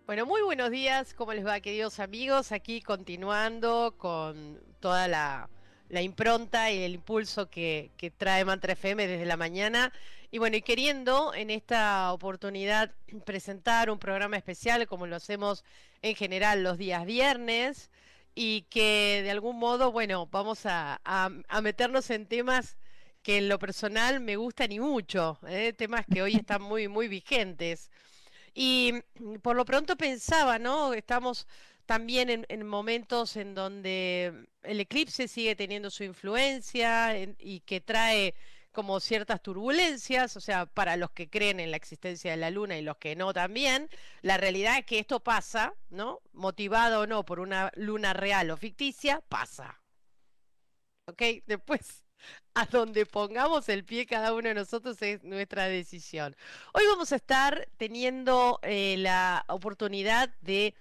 Bueno, muy buenos días, ¿cómo les va, queridos amigos? Aquí continuando con toda la impronta y el impulso que trae Mantra FM desde la mañana. Y bueno, y queriendo en esta oportunidad presentar un programa especial, como lo hacemos en general los días viernes, y que de algún modo, bueno, vamos a meternos en temas que en lo personal me gustan y mucho, temas que hoy están muy, muy vigentes. Y por lo pronto pensaba, ¿no? Estamos también en momentos en donde el eclipse sigue teniendo su influencia y que trae como ciertas turbulencias, o sea, para los que creen en la existencia de la luna y los que no también, la realidad es que esto pasa, ¿no? Motivado o no por una luna real o ficticia, pasa. ¿Ok? Después, a donde pongamos el pie cada uno de nosotros es nuestra decisión. Hoy vamos a estar teniendo la oportunidad de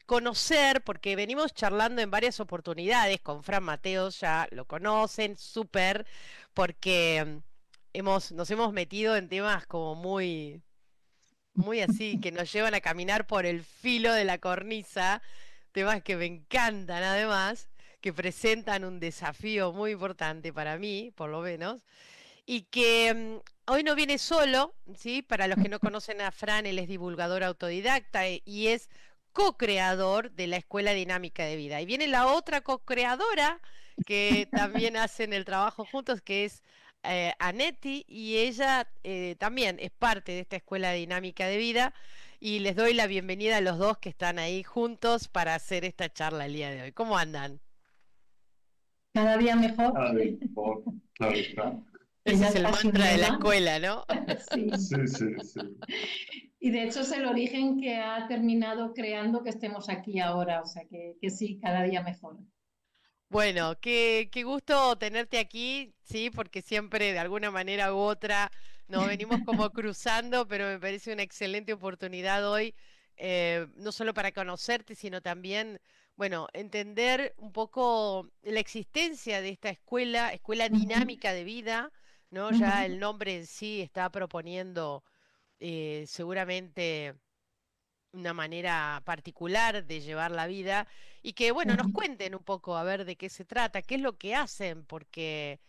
conocer, porque venimos charlando en varias oportunidades con Fran Mateos, ya lo conocen, súper, porque nos hemos metido en temas como muy, muy así, que nos llevan a caminar por el filo de la cornisa, temas que me encantan además, que presentan un desafío muy importante para mí, por lo menos, y que hoy no viene solo, ¿sí? Para los que no conocen a Fran, él es divulgador autodidacta y es co-creador de la Escuela Dinámica de Vida. Y viene la otra co-creadora que también hacen el trabajo juntos, que es Anetti, y ella también es parte de esta Escuela Dinámica de Vida. Y les doy la bienvenida a los dos que están ahí juntos para hacer esta charla el día de hoy. ¿Cómo andan? Cada día mejor, Cada vez mejor, claro está. que Ese ya es es el casi un mantra de la lema. escuela, ¿no? Sí. Sí, sí, sí. Y de hecho es el origen que ha terminado creando que estemos aquí ahora, o sea que sí, cada día mejor. Bueno, qué gusto tenerte aquí, sí, porque siempre de alguna manera u otra nos venimos como cruzando, pero me parece una excelente oportunidad hoy, no solo para conocerte, sino también, bueno, entender un poco la existencia de esta escuela, escuela Ujú, dinámica de vida, ¿no? Ya ujú, el nombre en sí está proponiendo seguramente una manera particular de llevar la vida y que, bueno, nos ujú. cuenten un poco a ver de qué se trata, qué es lo que hacen, porque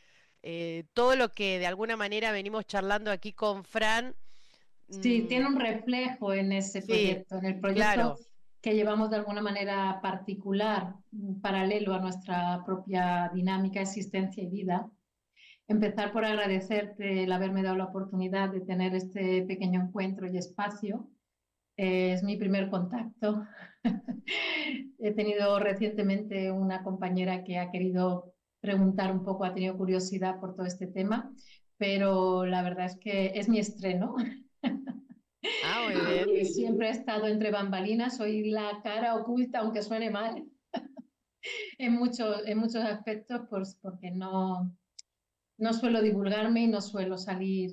todo lo que de alguna manera venimos charlando aquí con Fran, Sí, mm, tiene un reflejo en ese sí, proyecto, en el proyecto claro, que llevamos de alguna manera particular, paralelo a nuestra propia dinámica, existencia y vida. Empezar por agradecerte el haberme dado la oportunidad de tener este pequeño encuentro y espacio. Es mi primer contacto. He tenido recientemente una compañera que ha querido preguntar un poco, ha tenido curiosidad por todo este tema, pero la verdad es que es mi estreno. ah, muy bien. Y siempre he estado entre bambalinas, soy la cara oculta, aunque suene mal, en muchos aspectos, pues porque no suelo divulgarme y no suelo salir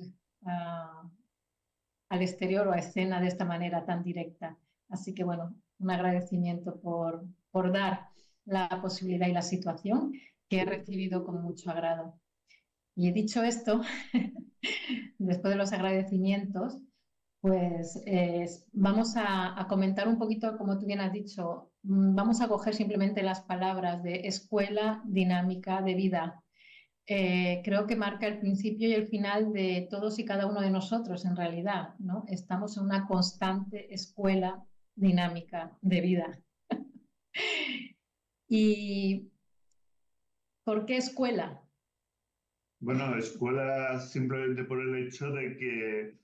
al exterior o a escena de esta manera tan directa. Así que bueno, un agradecimiento por dar la posibilidad y la situación que he recibido con mucho agrado. Y he dicho esto, después de los agradecimientos, pues vamos a comentar un poquito, como tú bien has dicho, vamos a coger simplemente las palabras de escuela dinámica de vida. Creo que marca el principio y el final de todos y cada uno de nosotros, en realidad, ¿no? Estamos en una constante escuela dinámica de vida. ¿Y por qué escuela? Bueno, escuela simplemente por el hecho de que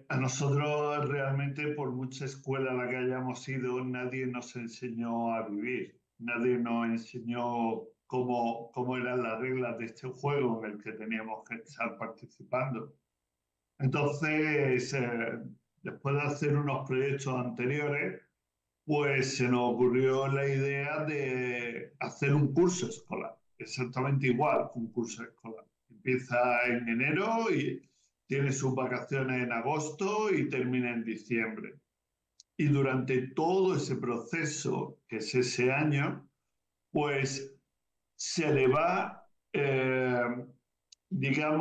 a nosotros realmente, por mucha escuela a la que hayamos ido, nadie nos enseñó a vivir, nadie nos enseñó cómo eran las reglas de este juego en el que teníamos que estar participando. Entonces, después de hacer unos proyectos anteriores, pues se nos ocurrió la idea de hacer un curso escolar, exactamente igual que un curso escolar. Empieza en enero y tiene sus vacaciones en agosto y termina en diciembre. Y durante todo ese proceso, que es ese año, pues se le va,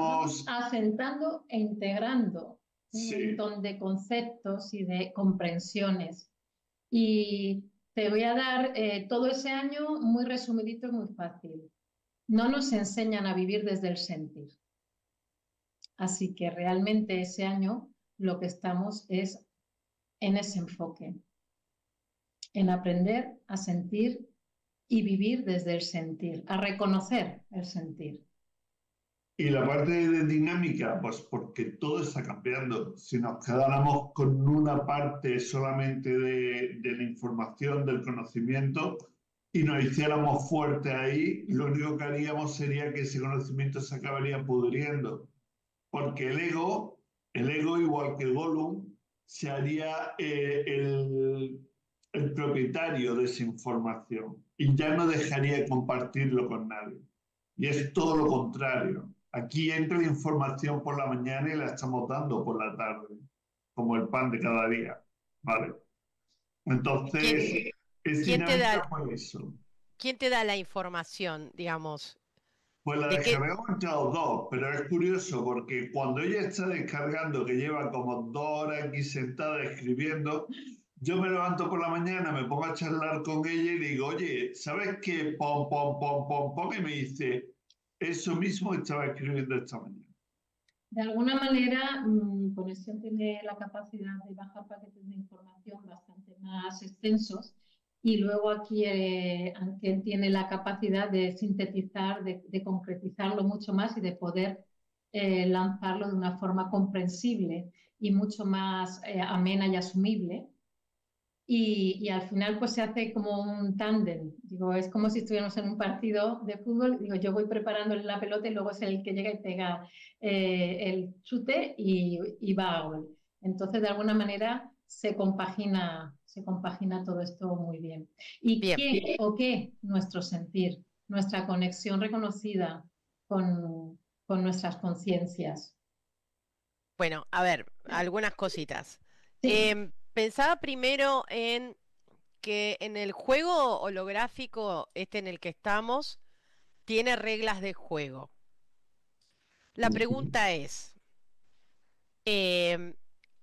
Vamos digamos, asentando e integrando. un Sí. montón de conceptos y de comprensiones. Y te voy a dar todo ese año muy resumidito y muy fácil. No nos enseñan a vivir desde el sentir. Así que realmente ese año lo que estamos es en ese enfoque, en aprender a sentir y vivir desde el sentir, a reconocer el sentir. Y la parte de dinámica, pues porque todo está cambiando. Si nos quedáramos con una parte solamente de la información, del conocimiento, y nos hiciéramos fuerte ahí, lo único que haríamos sería que ese conocimiento se acabaría pudriendo. Porque el ego igual que Gollum, se haría el propietario de esa información y ya no dejaría compartirlo con nadie. Y es todo lo contrario. Aquí entra la información por la mañana y la estamos dando por la tarde, como el pan de cada día, ¿vale? Entonces, es dinámica por eso. ¿Quién te da la información, digamos? Pues la ¿De qué? descargamos entre los dos, pero es curioso porque cuando ella está descargando, que lleva como 2 horas aquí sentada escribiendo, yo me levanto por la mañana, me pongo a charlar con ella y digo, oye, ¿sabes qué? Pom, pom, pom, pom, pom, y me dice, eso mismo estaba escribiendo esta mañana. De alguna manera, Conexión tiene la capacidad de bajar paquetes de información bastante más extensos y luego aquí Ankel tiene la capacidad de sintetizar, de concretizarlo mucho más y de poder lanzarlo de una forma comprensible y mucho más amena y asumible. Y al final pues se hace como un tándem. Digo, es como si estuviéramos en un partido de fútbol. Digo, yo voy preparando la pelota y luego es el que llega y pega el chute y va a gol. Entonces, de alguna manera se compagina todo esto muy bien. ¿Y Bien. qué o qué? Nuestro sentir, nuestra conexión reconocida con nuestras conciencias. Bueno, a ver, algunas cositas. Sí. Pensaba primero en que en el juego holográfico, en el que estamos, tiene reglas de juego. La pregunta es,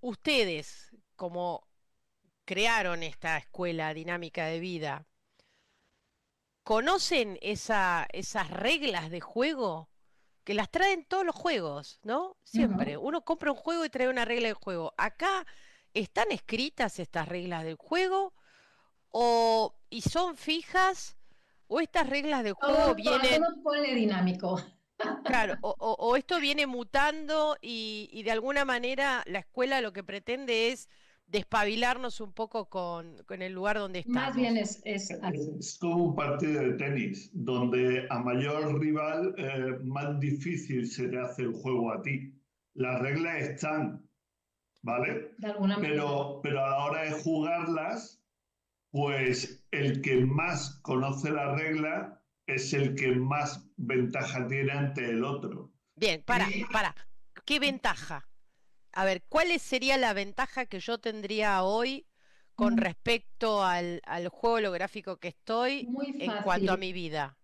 ustedes, como crearon esta escuela dinámica de vida, ¿conocen esas reglas de juego? Que las traen todos los juegos, ¿no? Siempre. Uno compra un juego y trae una regla de juego. Acá están escritas estas reglas del juego y son fijas o estas reglas de juego vienen... Todo polidinámico. Claro, o esto viene mutando y de alguna manera la escuela lo que pretende es despabilarnos un poco con el lugar donde estamos. Más bien es como un partido de tenis, donde a mayor rival, más difícil se te hace el juego a ti. Las reglas están, ¿vale? De alguna manera. Pero a la hora de jugarlas, pues el que más conoce la regla es el que más ventaja tiene ante el otro. Bien, para. ¿Qué ventaja? A ver, ¿cuál sería la ventaja que yo tendría hoy con respecto al juego holográfico que estoy en cuanto a mi vida?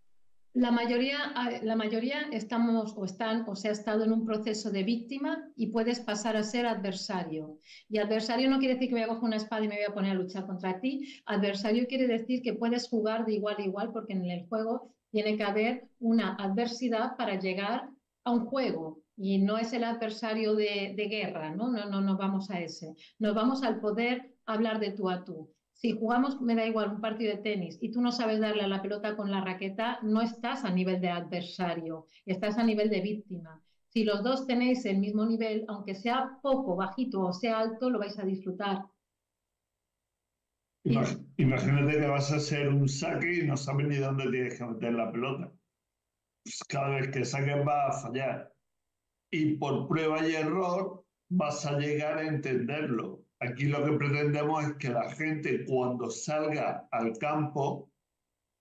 La mayoría estamos o están o se ha estado en un proceso de víctima y puedes pasar a ser adversario. Y adversario no quiere decir que me voy a coger una espada y me voy a poner a luchar contra ti. Adversario quiere decir que puedes jugar de igual a igual porque en el juego tiene que haber una adversidad para llegar a un juego. Y no es el adversario de guerra, ¿no? No vamos a ese. Nos vamos al poder hablar de tú a tú. Si jugamos, me da igual, un partido de tenis y tú no sabes darle a la pelota con la raqueta, no estás a nivel de adversario, estás a nivel de víctima. Si los dos tenéis el mismo nivel, aunque sea poco, bajito o sea alto, lo vais a disfrutar. Imagínate que vas a hacer un saque y no sabes ni dónde tienes que meter la pelota. Pues cada vez que saques vas a fallar. Y por prueba y error vas a llegar a entenderlo. Aquí lo que pretendemos es que la gente cuando salga al campo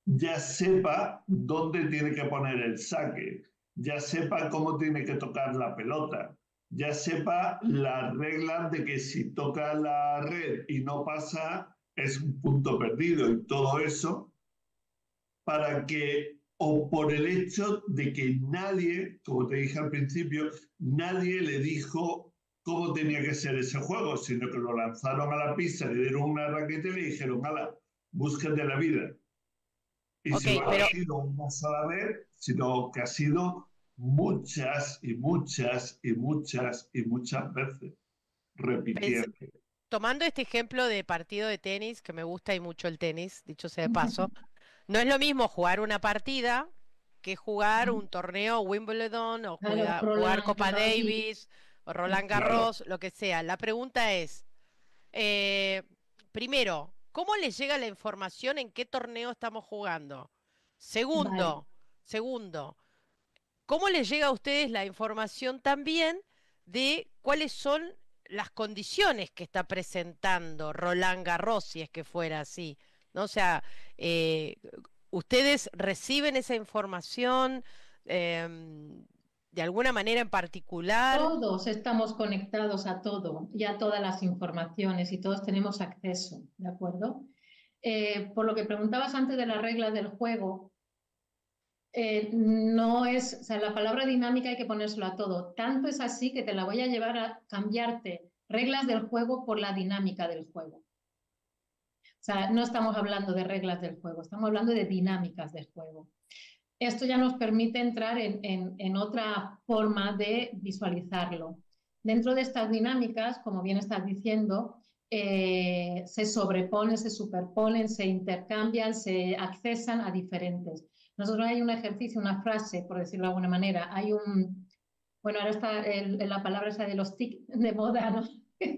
ya sepa dónde tiene que poner el saque, ya sepa cómo tiene que tocar la pelota, ya sepa las reglas de que si toca la red y no pasa es un punto perdido y todo eso para que, o por el hecho de que nadie, como te dije al principio, nadie le dijo cómo tenía que ser ese juego, sino que lo lanzaron a la pista, le dieron una raqueta y le dijeron, ala, búscate la vida. Y Ok, si no ha pero sido una sola vez, sino que ha sido muchas y muchas y muchas y muchas veces pens- repitiendo. tomando este ejemplo de partido de tenis, que me gusta y mucho el tenis, dicho sea de paso, no es lo mismo jugar una partida que jugar un torneo Wimbledon o Claro, jugar Roland Copa Garros, Davis o Roland Claro, Garros, lo que sea. La pregunta es, eh, primero, ¿cómo les llega la información en qué torneo estamos jugando? vale, Segundo, ¿cómo les llega a ustedes la información también de cuáles son las condiciones que está presentando Roland Garros, si es que fuera así? ¿No? O sea, eh, ¿ustedes reciben esa información de alguna manera en particular? todos estamos conectados a todo y a todas las informaciones y todos tenemos acceso, ¿de acuerdo? Por lo que preguntabas antes de las reglas del juego, no es, o sea, la palabra dinámica hay que ponérselo a todo. Tanto es así que te la voy a llevar a cambiarte reglas del juego por la dinámica del juego. O sea, no estamos hablando de reglas del juego, estamos hablando de dinámicas del juego. Esto ya nos permite entrar en otra forma de visualizarlo. Dentro de estas dinámicas, como bien estás diciendo, se sobreponen, se superponen, se intercambian, se accesan a diferentes. Nosotros hay un ejercicio, una frase, por decirlo de alguna manera, hay un, bueno, ahora está la palabra esa de los TIC de moda, ¿no?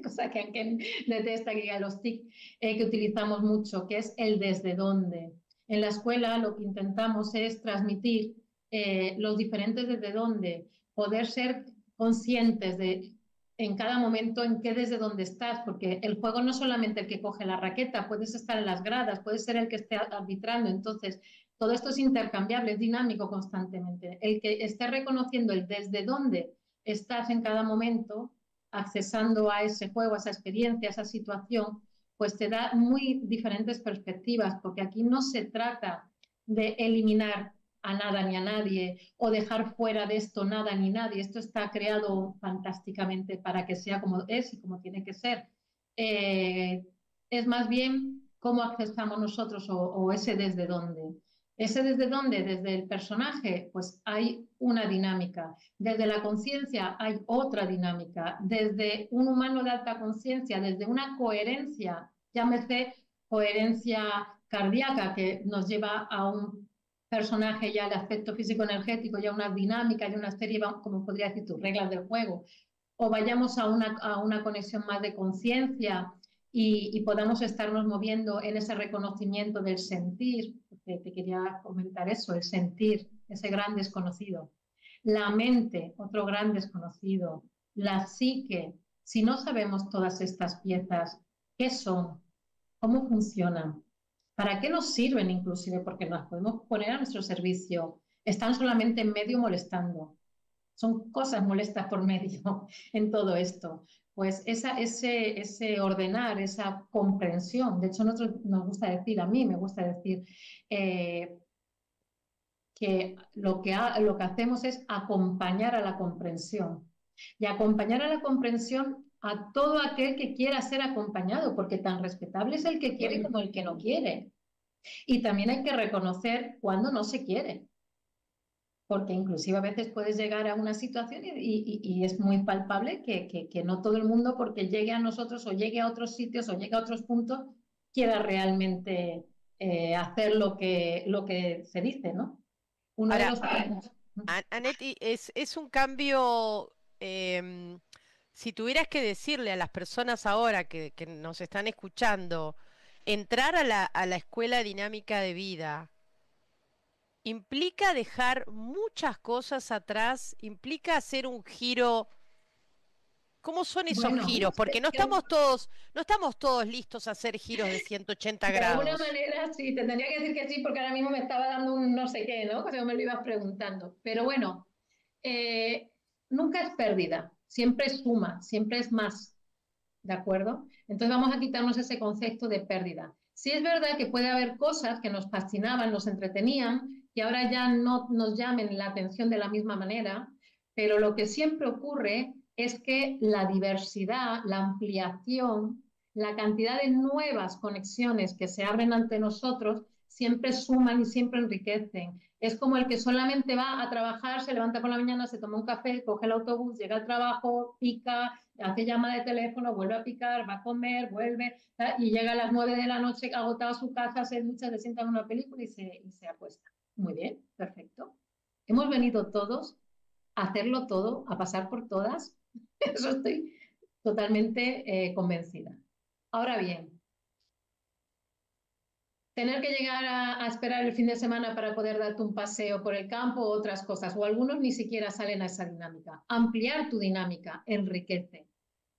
Cosa que aunque detesta que diga los TIC, que utilizamos mucho, que es el desde dónde. En la escuela lo que intentamos es transmitir los diferentes desde dónde, poder ser conscientes de en cada momento en qué desde dónde estás, porque el juego no es solamente el que coge la raqueta, puedes estar en las gradas, puedes ser el que esté arbitrando, entonces todo esto es intercambiable, es dinámico constantemente. El que esté reconociendo el desde dónde estás en cada momento, accesando a ese juego, a esa experiencia, a esa situación, pues te da muy diferentes perspectivas, porque aquí no se trata de eliminar a nada ni a nadie o dejar fuera de esto nada ni nadie. Esto está creado fantásticamente para que sea como es y como tiene que ser. Es más bien cómo accesamos nosotros o ese desde dónde. Ese desde dónde, desde el personaje, pues hay una dinámica. Desde la conciencia hay otra dinámica. Desde un humano de alta conciencia, desde una coherencia, llámese coherencia cardíaca, que nos lleva a un personaje ya el aspecto físico-energético, ya una dinámica, ya una serie, como podría decir, tus reglas del juego, o vayamos a una conexión más de conciencia y podamos estarnos moviendo en ese reconocimiento del sentir, porque te quería comentar eso, el sentir, ese gran desconocido. La mente, otro gran desconocido. La psique, si no sabemos todas estas piezas, ¿qué son? ¿Cómo funcionan? ¿Para qué nos sirven inclusive? Porque nos podemos poner a nuestro servicio. Están solamente en medio molestando. Son cosas molestas por medio en todo esto. Pues ese ordenar, esa comprensión, de hecho nosotros nos gusta decir, a mí me gusta decir que lo que hacemos es acompañar a la comprensión. Y acompañar a la comprensión a todo aquel que quiera ser acompañado, porque tan respetable es el que quiere como el que no quiere. Y también hay que reconocer cuando no se quiere, porque inclusive a veces puedes llegar a una situación y es muy palpable que no todo el mundo, porque llegue a nosotros o llegue a otros sitios o llegue a otros puntos, quiera realmente hacer lo que se dice, ¿no? Uno de Ahora, los... Anetti, es un cambio, si tuvieras que decirle a las personas ahora que nos están escuchando, entrar a la escuela dinámica de vida, implica dejar muchas cosas atrás, implica hacer un giro. ¿Cómo son esos Bueno, giros? Porque no estamos todos listos a hacer giros de 180 de alguna grados. manera sí, te tendría que decir que sí, porque ahora mismo me estaba dando un no sé qué, ¿no? O sea, me lo ibas preguntando. Pero bueno, eh, nunca es pérdida, siempre es suma, siempre es más, ¿de acuerdo? Entonces vamos a quitarnos ese concepto de pérdida. Sí es verdad que puede haber cosas que nos fascinaban, nos entretenían, y ahora ya no nos llamen la atención de la misma manera, pero lo que siempre ocurre es que la diversidad, la ampliación, la cantidad de nuevas conexiones que se abren ante nosotros siempre suman y siempre enriquecen. Es como el que solamente va a trabajar, se levanta por la mañana, se toma un café, coge el autobús, llega al trabajo, pica, hace llamada de teléfono, vuelve a picar, va a comer, vuelve, y llega a las 9 de la noche agotado a su casa, se ducha, se sienta en una película y se acuesta. Muy bien, perfecto. Hemos venido todos a hacerlo todo, a pasar por todas. Eso estoy totalmente convencida. Ahora bien, tener que llegar a esperar el fin de semana para poder darte un paseo por el campo o otras cosas, o algunos ni siquiera salen a esa dinámica. Ampliar tu dinámica enriquece.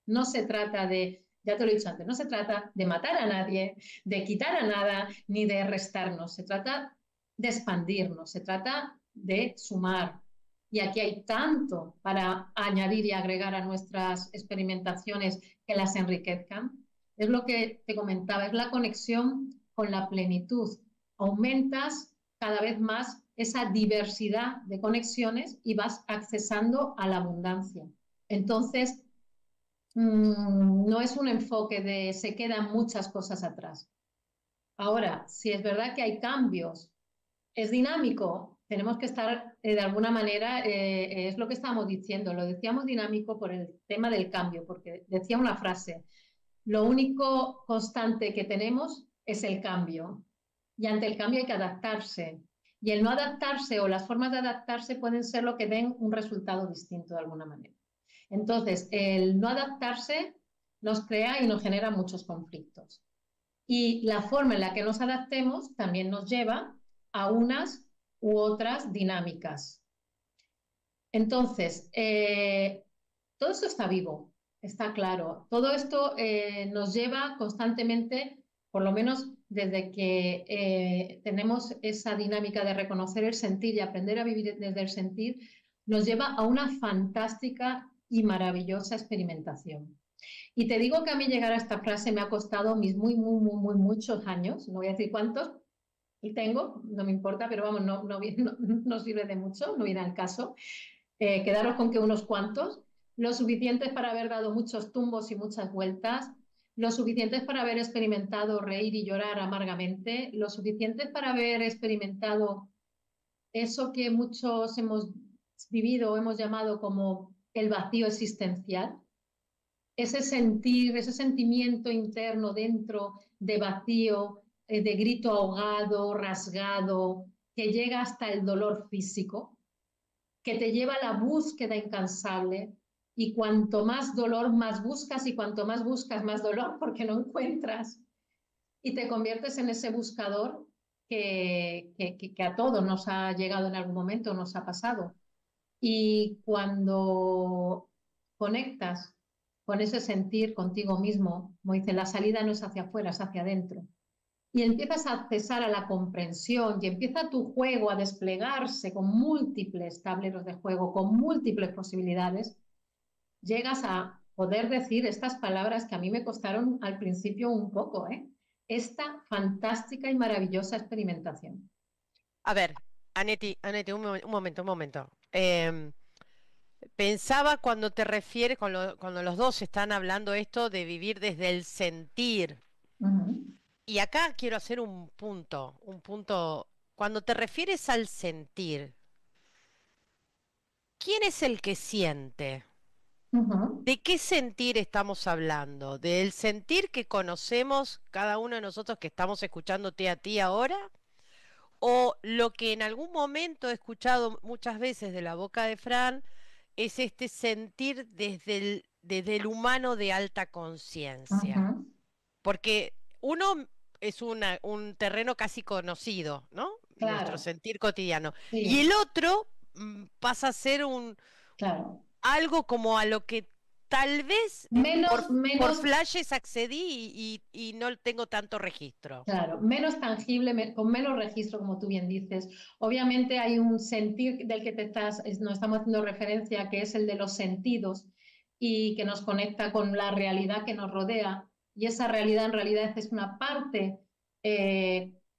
No se trata de, ya te lo he dicho antes, no se trata de matar a nadie, de quitar a nada, ni de restarnos. Se trata de expandirnos, se trata de sumar. Y aquí hay tanto para añadir y agregar a nuestras experimentaciones que las enriquezcan. Es lo que te comentaba, es la conexión con la plenitud. Aumentas cada vez más esa diversidad de conexiones y vas accesando a la abundancia. Entonces, no es un enfoque de se quedan muchas cosas atrás. Ahora, si es verdad que hay cambios, es dinámico, tenemos que estar de alguna manera, es lo que estábamos diciendo, lo decíamos dinámico por el tema del cambio, porque decía una frase, lo único constante que tenemos es el cambio y ante el cambio hay que adaptarse. Y el no adaptarse o las formas de adaptarse pueden ser lo que den un resultado distinto de alguna manera. Entonces, el no adaptarse nos crea y nos genera muchos conflictos. Y la forma en la que nos adaptemos también nos lleva a unas u otras dinámicas. Entonces, todo esto está vivo, está claro. Todo esto nos lleva constantemente, por lo menos desde que tenemos esa dinámica de reconocer el sentir y aprender a vivir desde el sentir, nos lleva a una fantástica y maravillosa experimentación. Y te digo que a mí llegar a esta frase me ha costado mis muchos años, no voy a decir cuántos, y tengo, no me importa, pero vamos, no sirve de mucho, no viene al caso. Quedaros con que unos cuantos, lo suficientes para haber dado muchos tumbos y muchas vueltas, lo suficientes para haber experimentado reír y llorar amargamente, lo suficientes para haber experimentado eso que muchos hemos vivido o hemos llamado como el vacío existencial, ese sentir, ese sentimiento interno dentro de vacío, de grito ahogado, rasgado, que llega hasta el dolor físico, que te lleva a la búsqueda incansable y cuanto más dolor, más buscas y cuanto más buscas, más dolor porque no encuentras y te conviertes en ese buscador que a todos nos ha llegado en algún momento, nos ha pasado. Y cuando conectas con ese sentir contigo mismo, como dice, la salida no es hacia afuera, es hacia adentro. Y empiezas a accesar a la comprensión y empieza tu juego a desplegarse con múltiples tableros de juego, con múltiples posibilidades, llegas a poder decir estas palabras que a mí me costaron al principio un poco, esta fantástica y maravillosa experimentación. A ver, Aneti, un momento. Pensaba cuando te refieres, cuando los dos están hablando esto de vivir desde el sentir. Y acá quiero hacer un punto. Cuando te refieres al sentir, ¿quién es el que siente? ¿De qué sentir estamos hablando? ¿Del sentir que conocemos cada uno de nosotros que estamos escuchándote a ti ahora? ¿O lo que en algún momento he escuchado muchas veces de la boca de Fran es este sentir desde el humano de alta conciencia? Porque uno es un terreno casi conocido, ¿no? Claro. Nuestro sentir cotidiano. Sí. Y el otro pasa a ser algo como a lo que tal vez por flashes accedí y no tengo tanto registro. Claro, menos tangible, con menos registro, como tú bien dices. Obviamente hay un sentir del que nos estamos haciendo referencia, que es el de los sentidos y que nos conecta con la realidad que nos rodea. Y esa realidad en realidad es una parte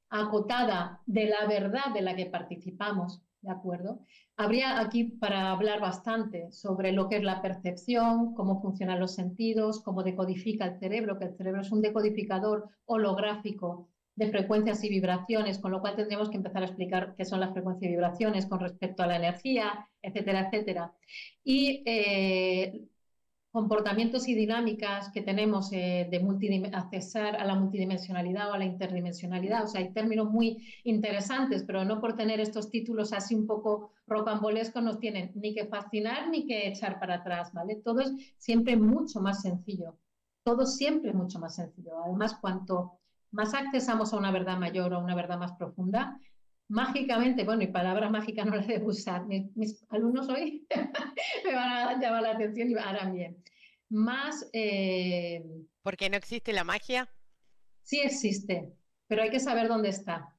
acotada de la verdad de la que participamos. ¿de acuerdo? Habría aquí para hablar bastante sobre lo que es la percepción, cómo funcionan los sentidos, cómo decodifica el cerebro, que el cerebro es un decodificador holográfico de frecuencias y vibraciones, con lo cual tendríamos que empezar a explicar qué son las frecuencias y vibraciones con respecto a la energía, etcétera, etcétera. Y comportamientos y dinámicas que tenemos de accesar a la multidimensionalidad o a la interdimensionalidad. O sea, hay términos muy interesantes, pero no por tener estos títulos así un poco rocambolescos nos tienen ni que fascinar ni que echar para atrás, ¿vale? Todo es siempre mucho más sencillo. Todo siempre es mucho más sencillo. Además, cuanto más accesamos a una verdad mayor o a una verdad más profunda, mágicamente, bueno, y palabras mágicas no las debo usar, mis alumnos hoy me van a llamar la atención y harán bien. Más... ¿Porque no existe la magia? Sí existe, pero hay que saber dónde está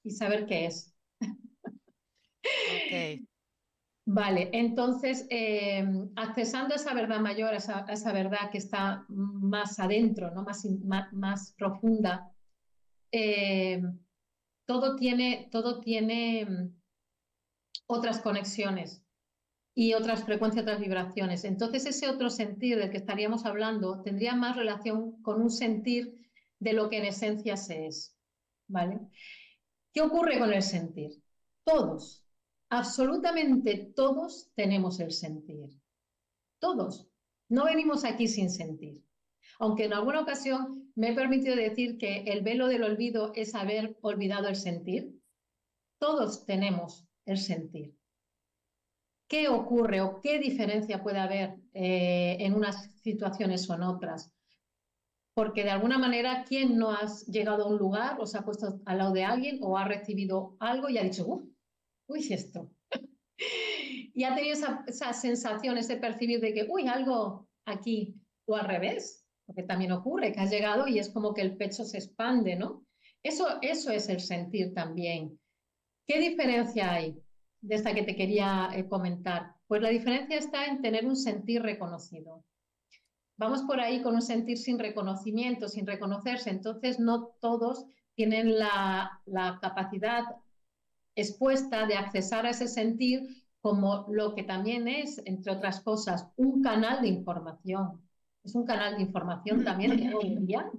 y saber qué es. Ok. Vale, entonces, accesando a esa verdad mayor, a esa verdad que está más adentro, ¿no? más profunda, todo tiene otras conexiones y otras frecuencias, otras vibraciones. Entonces, ese otro sentir del que estaríamos hablando tendría más relación con un sentir de lo que en esencia se es, ¿vale? ¿Qué ocurre con el sentir? Todos, absolutamente todos tenemos el sentir. Todos. No venimos aquí sin sentir. Aunque en alguna ocasión me he permitido decir que el velo del olvido es haber olvidado el sentir. Todos tenemos el sentir. ¿Qué ocurre o qué diferencia puede haber en unas situaciones o en otras? Porque de alguna manera, ¿quién no ha llegado a un lugar o se ha puesto al lado de alguien o ha recibido algo y ha dicho, uy, esto? Y ha tenido esa sensación, ese percibir de que, uy, algo aquí, o al revés, porque también ocurre, que has llegado y es como que el pecho se expande, ¿no? Eso es el sentir también. ¿Qué diferencia hay de esta que te quería comentar? Pues la diferencia está en tener un sentir reconocido. Vamos por ahí con un sentir sin reconocimiento, sin reconocerse, entonces no todos tienen la capacidad expuesta de accesar a ese sentir como lo que también es, entre otras cosas, un canal de información. Es un canal de información también hoy en día.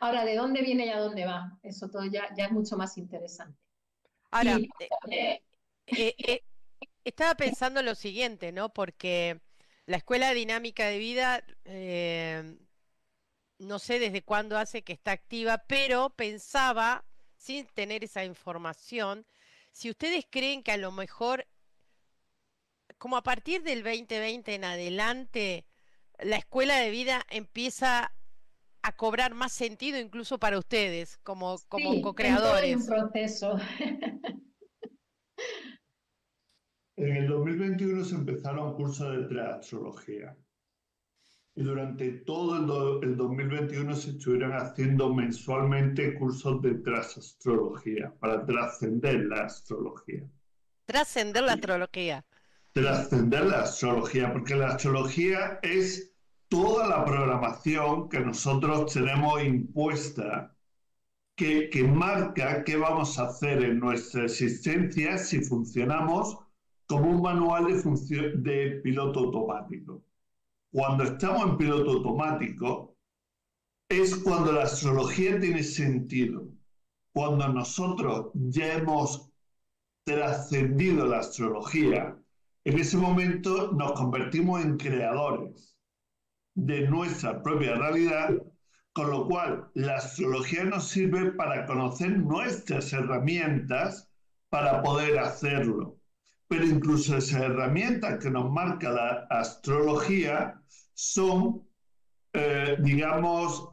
Ahora, ¿de dónde viene y a dónde va? Eso todo ya es mucho más interesante. Ahora, estaba pensando lo siguiente, ¿no? Porque la Escuela Dinámica de Vida, no sé desde cuándo hace que está activa, pero pensaba, sin tener esa información, si ustedes creen que a lo mejor, como a partir del 2020 en adelante, la Escuela de Vida empieza a cobrar más sentido incluso para ustedes, como Sí, co-creadores. en todo hay un proceso. En el 2021 se empezaron cursos de preastrología y durante todo el 2021 se estuvieron haciendo mensualmente cursos de trasastrología para trascender la astrología. Trascender la astrología. Trascender la astrología, porque la astrología es toda la programación que nosotros tenemos impuesta que marca qué vamos a hacer en nuestra existencia si funcionamos como un manual de piloto automático. Cuando estamos en piloto automático es cuando la astrología tiene sentido. Cuando nosotros ya hemos trascendido la astrología, en ese momento nos convertimos en creadores de nuestra propia realidad, con lo cual la astrología nos sirve para conocer nuestras herramientas para poder hacerlo. Pero incluso esas herramientas que nos marca la astrología son, digamos,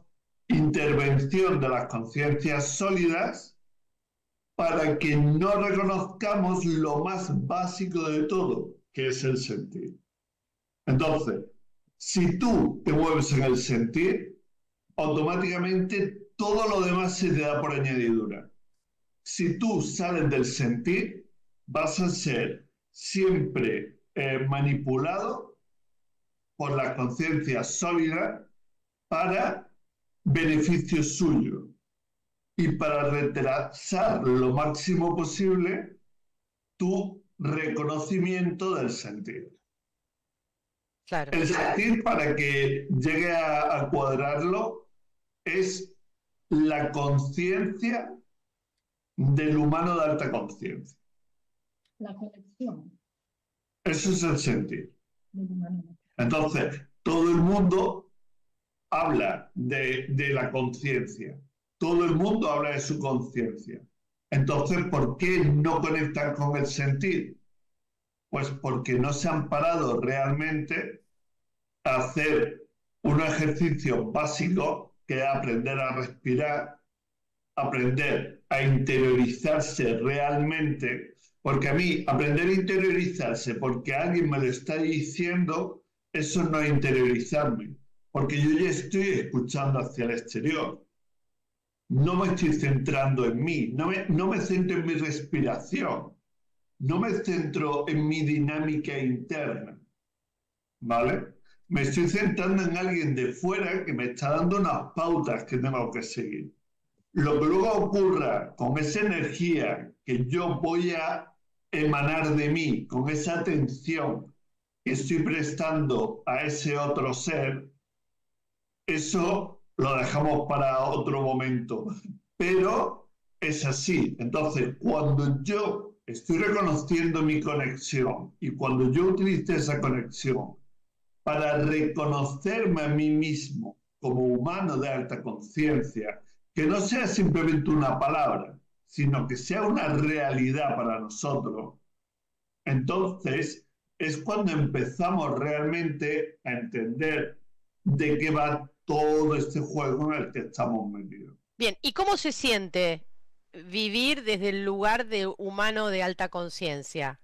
intervención de las conciencias sólidas para que no reconozcamos lo más básico de todo, que es el sentir. Entonces, si tú te mueves en el sentir, automáticamente todo lo demás se te da por añadidura. Si tú sales del sentir, vas a ser siempre manipulado por la conciencia sólida para beneficio suyo y para retrasar lo máximo posible tu reconocimiento del sentir. Claro. El sentir, para que llegue a cuadrarlo, es la conciencia del humano de alta conciencia. La conexión Eso es el sentir. del humano. Entonces, todo el mundo habla de la conciencia. Todo el mundo habla de su conciencia. Entonces, ¿por qué no conectan con el sentir? Pues porque no se han parado realmente a hacer un ejercicio básico, que es aprender a respirar, aprender a interiorizarse realmente, porque a mí aprender a interiorizarse porque alguien me lo está diciendo, eso no es interiorizarme, porque yo ya estoy escuchando hacia el exterior. No me estoy centrando en mí, no me centro en mi respiración, no me centro en mi dinámica interna, ¿vale? Me estoy centrando en alguien de fuera que me está dando unas pautas que tengo que seguir. Lo que luego ocurra con esa energía que yo voy a emanar de mí, con esa atención que estoy prestando a ese otro ser, eso lo dejamos para otro momento. Pero es así. Entonces, cuando yo estoy reconociendo mi conexión y cuando yo utilizo esa conexión para reconocerme a mí mismo como humano de alta conciencia, que no sea simplemente una palabra, sino que sea una realidad para nosotros, entonces es cuando empezamos realmente a entender de qué va todo este juego en el que estamos metidos. Bien, ¿y cómo se siente vivir desde el lugar de humano de alta conciencia?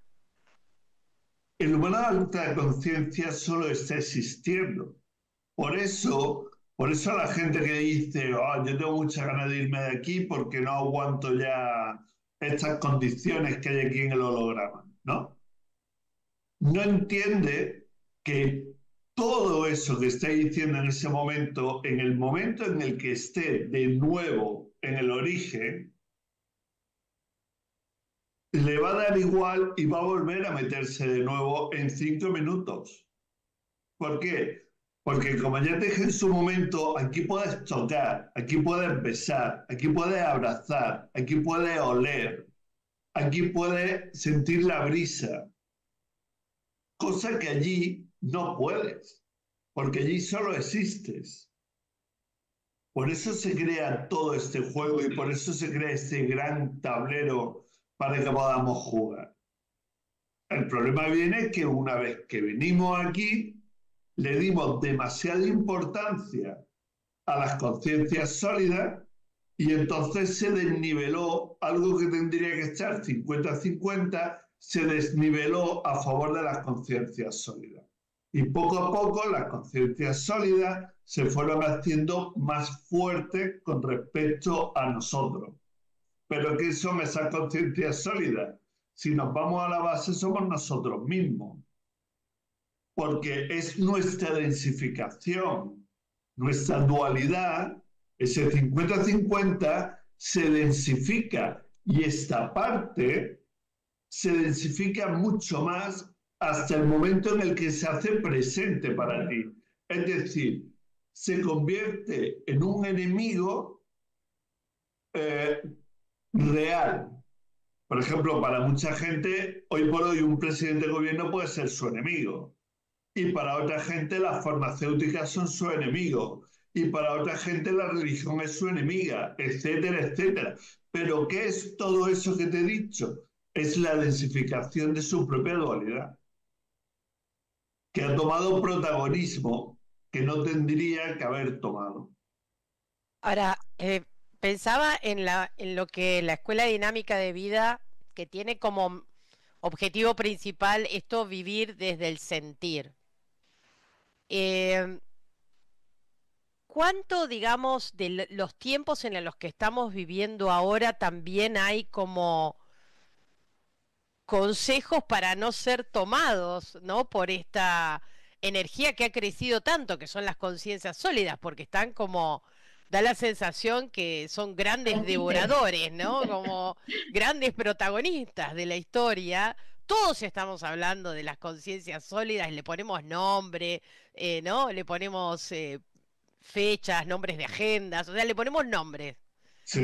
El humano de alta conciencia solo está existiendo. Por eso la gente que dice, oh, yo tengo muchas ganas de irme de aquí porque no aguanto ya estas condiciones que hay aquí en el holograma, ¿no? No entiende que todo eso que está diciendo en ese momento, en el momento en el que esté de nuevo en el origen, le va a dar igual y va a volver a meterse de nuevo en 5 minutos. ¿Por qué? Porque como ya te dije en su momento, aquí puedes tocar, aquí puedes besar, aquí puedes abrazar, aquí puedes oler, aquí puedes sentir la brisa, cosa que allí no puedes, porque allí solo existes. Por eso se crea todo este juego y por eso se crea este gran tablero para que podamos jugar. El problema viene que una vez que venimos aquí, le dimos demasiada importancia a las conciencias sólidas y entonces se desniveló algo que tendría que estar 50-50, se desniveló a favor de las conciencias sólidas. Y poco a poco las conciencias sólidas se fueron haciendo más fuertes con respecto a nosotros. ¿Pero qué son esas conciencias sólidas? Si nos vamos a la base, somos nosotros mismos. Porque es nuestra densificación, nuestra dualidad, ese 50-50 se densifica y esta parte se densifica mucho más hasta el momento en el que se hace presente para ti. Es decir, se convierte en un enemigo real. Por ejemplo, para mucha gente, hoy por hoy un presidente de gobierno puede ser su enemigo. Y para otra gente las farmacéuticas son su enemigo. Y para otra gente la religión es su enemiga, etcétera, etcétera. Pero ¿qué es todo eso que te he dicho? Es la densificación de su propia dualidad, que ha tomado protagonismo que no tendría que haber tomado. Ahora, pensaba en lo que la Escuela Dinámica de Vida, que tiene como objetivo principal esto, vivir desde el sentir. ¿Cuánto, digamos, de los tiempos en los que estamos viviendo ahora también hay como consejos para no ser tomados, ¿no?, por esta energía que ha crecido tanto, que son las conciencias sólidas, porque están como da la sensación que son grandes devoradores, ¿no? Como grandes protagonistas de la historia. Todos estamos hablando de las conciencias sólidas, le ponemos nombre, ¿no? Le ponemos fechas, nombres de agendas, o sea, le ponemos nombres. Sí,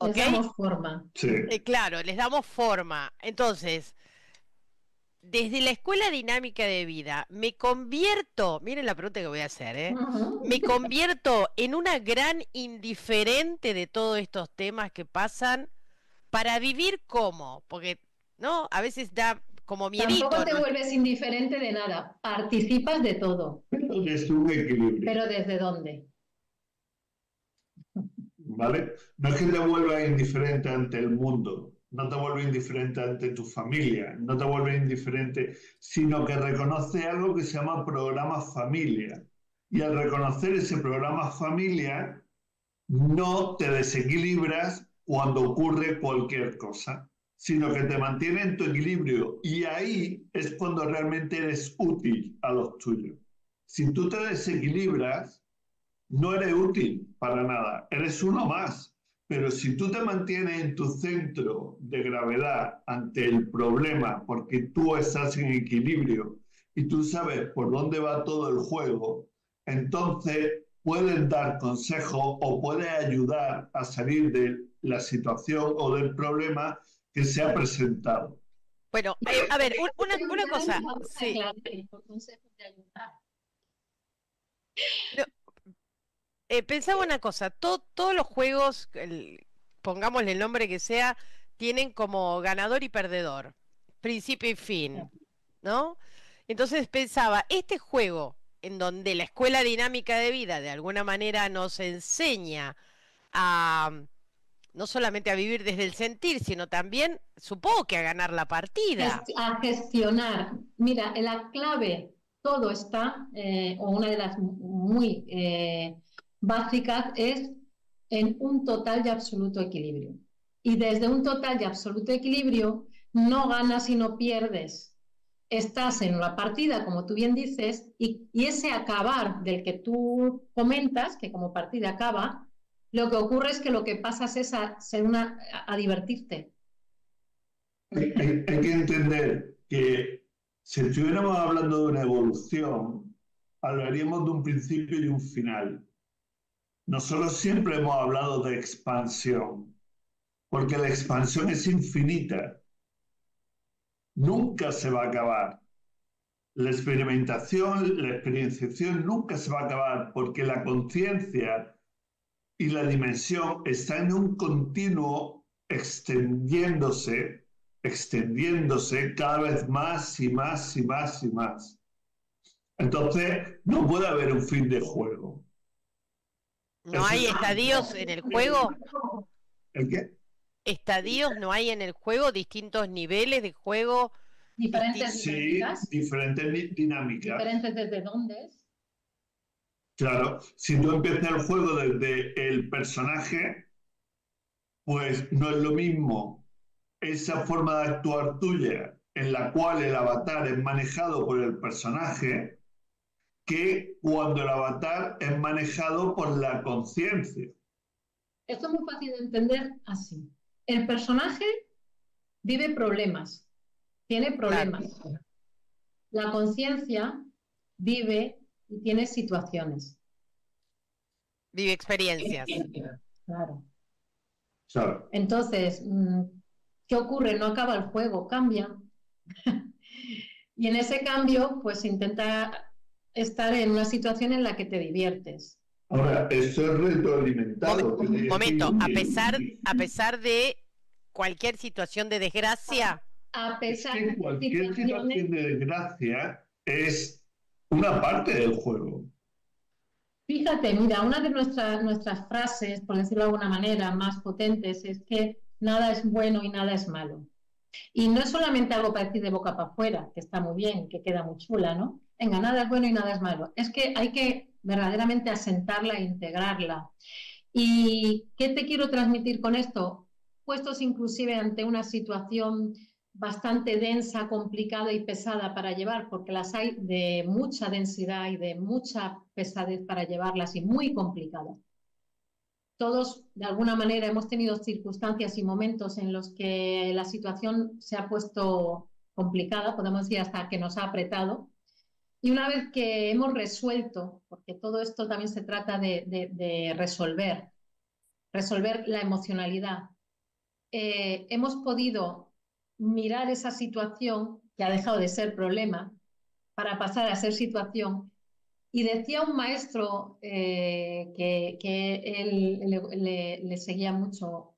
Les ¿Ok? damos forma. sí. Claro, les damos forma. Entonces, desde la escuela dinámica de vida, me convierto, miren la pregunta que voy a hacer, me convierto en una gran indiferente de todos estos temas que pasan para vivir como, porque, ¿no? A veces da como miedito, Tampoco te ¿no? vuelves indiferente de nada, participas de todo. Pero es un equilibrio, ¿Pero desde dónde? ¿vale? No es que te vuelvas indiferente ante el mundo, no te vuelves indiferente ante tu familia, no te vuelves indiferente, sino que reconoce algo que se llama programa familia. Y al reconocer ese programa familia, no te desequilibras cuando ocurre cualquier cosa, sino que te mantiene en tu equilibrio. Y ahí es cuando realmente eres útil a los tuyos. Si tú te desequilibras, no eres útil para nada, eres uno más. Pero si tú te mantienes en tu centro de gravedad ante el problema, porque tú estás en equilibrio y tú sabes por dónde va todo el juego, entonces puedes dar consejos o puedes ayudar a salir de la situación o del problema que se ha presentado. Bueno, a ver, una cosa, sí. No, pensaba una cosa, todos los juegos, pongámosle el nombre que sea, tienen como ganador y perdedor, principio y fin, ¿no? Entonces pensaba, este juego en donde la escuela dinámica de vida de alguna manera nos enseña a no solamente a vivir desde el sentir, sino también, supongo que a ganar la partida. A gestionar. Mira, en la clave, todo está, o una de las muy básicas, es en un total y absoluto equilibrio. Y desde un total y absoluto equilibrio, no ganas y no pierdes. Estás en una partida, como tú bien dices, y ese acabar del que tú comentas, que como partida acaba, lo que ocurre es que lo que pasas es a divertirte. Hay que entender que si estuviéramos hablando de una evolución, hablaríamos de un principio y un final. Nosotros siempre hemos hablado de expansión, porque la expansión es infinita. Nunca se va a acabar. La experimentación, la experienciación nunca se va a acabar, porque la conciencia y la dimensión están en un continuo extendiéndose cada vez más y más y más y más. Entonces, no puede haber un fin de juego. ¿No hay estadios en el juego? ¿El qué? ¿Estadios no hay en el juego? ¿Distintos niveles de juego? Diferentes dinámicas. Sí, diferentes dinámicas. Diferentes desde dónde es. Claro, si tú empiezas el juego desde el personaje, pues no es lo mismo esa forma de actuar tuya en la cual el avatar es manejado por el personaje que cuando el avatar es manejado por la conciencia. Esto es muy fácil de entender así. El personaje vive problemas, tiene problemas. Claro. La conciencia vive y tiene situaciones. Vive experiencias. Claro. Claro. Entonces, ¿qué ocurre? No acaba el juego, cambia. Y en ese cambio, pues intenta estar en una situación en la que te diviertes. Ahora, eso es retroalimentado. Momento, a pesar de cualquier situación de desgracia. A pesar es que cualquier situación de desgracia es una parte del juego. Fíjate, mira, una de nuestras frases, por decirlo de alguna manera, más potentes es que nada es bueno y nada es malo. Y no es solamente algo para decir de boca para afuera, que está muy bien, que queda muy chula, ¿no? Venga, nada es bueno y nada es malo. Es que hay que verdaderamente asentarla e integrarla. ¿Y qué te quiero transmitir con esto? Puestos inclusive ante una situación bastante densa, complicada y pesada para llevar, porque las hay de mucha densidad y de mucha pesadez para llevarlas y muy complicadas. todos, de alguna manera, hemos tenido circunstancias y momentos en los que la situación se ha puesto complicada, podemos decir hasta que nos ha apretado. Y una vez que hemos resuelto, porque todo esto también se trata de resolver la emocionalidad, hemos podido mirar esa situación que ha dejado de ser problema para pasar a ser situación. Y decía un maestro que él le seguía mucho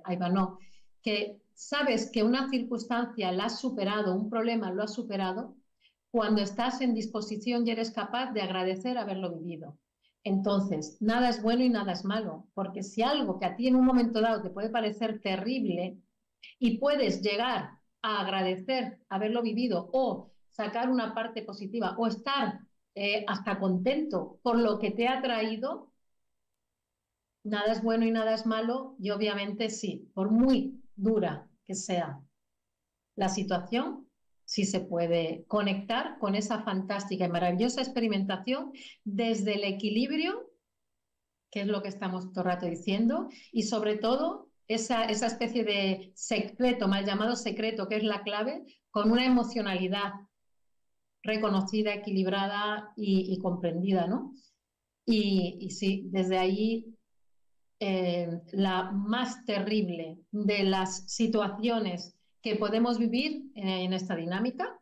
a Ivanov, que sabes que una circunstancia la has superado, un problema lo has superado, cuando estás en disposición y eres capaz de agradecer haberlo vivido. Entonces, nada es bueno y nada es malo, porque si algo que a ti en un momento dado te puede parecer terrible y puedes llegar a agradecer haberlo vivido o sacar una parte positiva o estar hasta contento por lo que te ha traído, nada es bueno y nada es malo, y obviamente sí, por muy dura que sea la situación, sí se puede conectar con esa fantástica y maravillosa experimentación desde el equilibrio, que es lo que estamos todo el rato diciendo, y sobre todo esa especie de secreto, mal llamado secreto, que es la clave, con una emocionalidad reconocida, equilibrada y comprendida, ¿no? Y sí, desde ahí la más terrible de las situaciones que podemos vivir en esta dinámica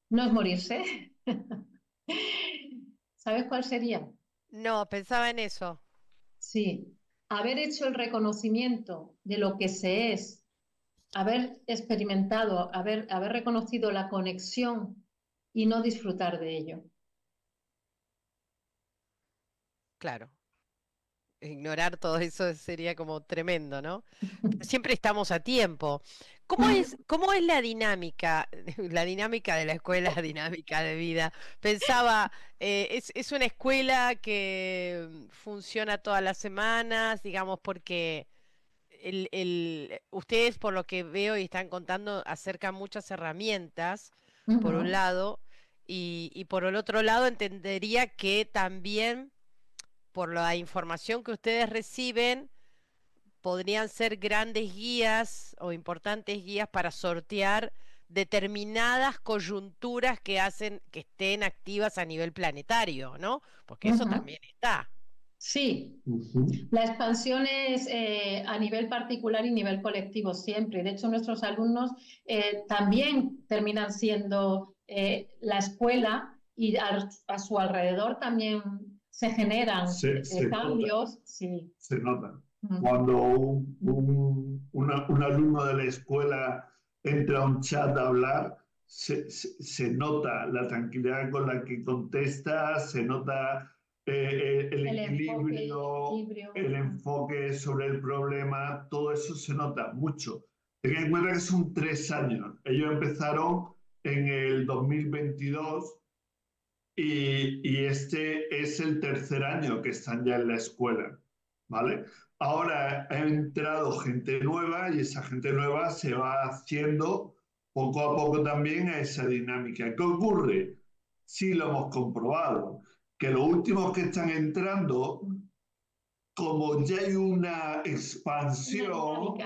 no es morirse. ¿Sabes cuál sería? No, pensaba en eso. Sí, haber hecho el reconocimiento de lo que se es, haber experimentado, haber reconocido la conexión y no disfrutar de ello. Claro. Ignorar todo eso sería como tremendo, ¿no? Pero siempre estamos a tiempo. Cómo es la dinámica, la dinámica de la escuela, dinámica de vida? Pensaba, es una escuela que funciona todas las semanas, digamos, porque ustedes, por lo que veo y están contando, acercan muchas herramientas, por un lado, y por el otro lado entendería que también por la información que ustedes reciben, podrían ser grandes guías o importantes guías para sortear determinadas coyunturas que hacen que estén activas a nivel planetario, ¿no? Porque eso también está. Sí, la expansión es a nivel particular y nivel colectivo siempre. De hecho, nuestros alumnos también terminan siendo la escuela y a su alrededor también se generan cambios. Sí. Se nota. Cuando un alumno de la escuela entra a un chat a hablar, se nota la tranquilidad con la que contesta, se nota el equilibrio, el enfoque sobre el problema, todo eso se nota mucho. Ten en cuenta que son 3 años. Ellos empezaron en el 2022 y este es el 3er año que están ya en la escuela, ¿vale? Ahora ha entrado gente nueva y esa gente nueva se va haciendo poco a poco también a esa dinámica. ¿Qué ocurre? Sí lo hemos comprobado, que los últimos que están entrando, como ya hay una expansión,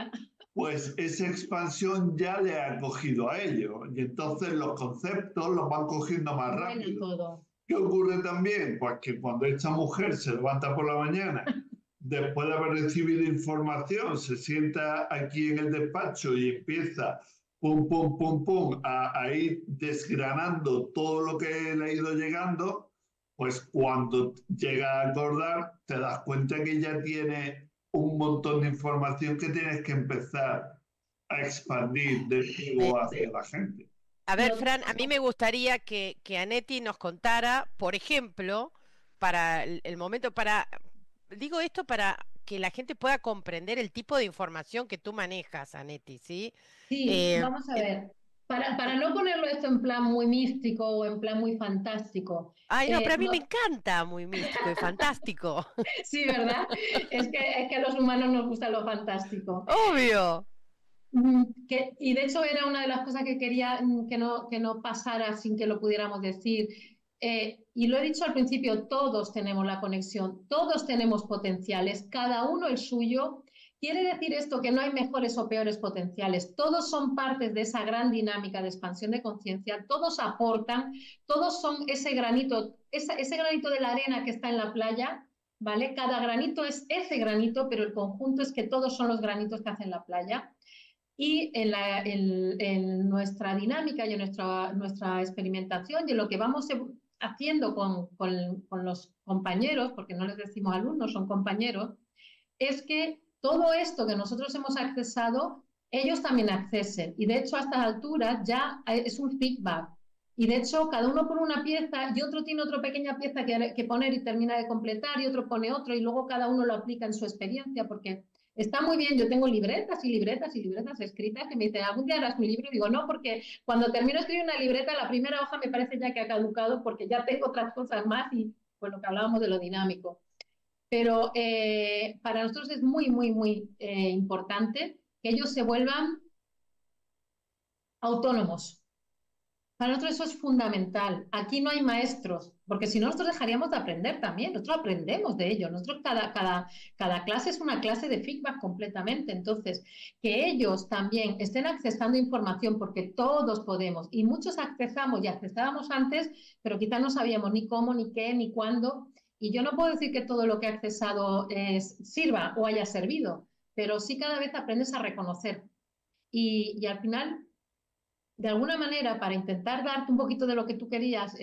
pues esa expansión ya le ha cogido a ellos y entonces los conceptos los van cogiendo más rápido. ¿Qué ocurre también? Pues que cuando esta mujer se levanta por la mañana, después de haber recibido información, se sienta aquí en el despacho y empieza pum, pum, pum, pum, a ir desgranando todo lo que le ha ido llegando, pues cuando llega a acordar, te das cuenta que ya tiene un montón de información que tienes que empezar a expandir de nuevo hacia la gente. A ver, Fran, a mí me gustaría que Anetti nos contara, por ejemplo, para el momento, digo esto para que la gente pueda comprender el tipo de información que tú manejas, Anetti, ¿sí? Sí, vamos a ver. Para no ponerlo esto en plan muy místico o en plan muy fantástico. Ay, no, pero a mí me encanta muy místico y fantástico. Sí, ¿verdad? Es que a los humanos nos gusta lo fantástico. Obvio. Y de hecho era una de las cosas que quería que no pasara sin que lo pudiéramos decir. y lo he dicho al principio, todos tenemos la conexión, todos tenemos potenciales, cada uno el suyo. Quiere decir esto que no hay mejores o peores potenciales, todos son partes de esa gran dinámica de expansión de conciencia, todos aportan, todos son ese granito de la arena que está en la playa, ¿vale? Cada granito es ese granito, pero el conjunto es que todos son los granitos que hacen la playa. Y en nuestra dinámica y en nuestra experimentación y en lo que vamos haciendo con los compañeros, porque no les decimos alumnos, son compañeros, es que todo esto que nosotros hemos accesado, ellos también accesen. Y de hecho, a estas alturas ya es un feedback. Y de hecho, cada uno pone una pieza y otro tiene otra pequeña pieza que poner y termina de completar y otro pone otro y luego cada uno lo aplica en su experiencia porque está muy bien. Yo tengo libretas y libretas y libretas escritas que me dicen, ¿algún día harás mi libro? Y digo, no, porque cuando termino de escribir una libreta, la primera hoja me parece ya que ha caducado porque ya tengo otras cosas más y pues lo que hablábamos de lo dinámico. Pero para nosotros es muy, muy, muy importante que ellos se vuelvan autónomos. Para nosotros eso es fundamental. Aquí no hay maestros, porque si no nosotros dejaríamos de aprender también. Nosotros aprendemos de ellos. Nosotros cada clase es una clase de feedback completamente. Entonces, que ellos también estén accesando información, porque todos podemos. Y muchos accesamos y accesábamos antes, pero quizás no sabíamos ni cómo, ni qué, ni cuándo. Y yo no puedo decir que todo lo que he accesado sirva o haya servido, pero sí cada vez aprendes a reconocer. Y al final, de alguna manera, para intentar darte un poquito de lo que tú querías,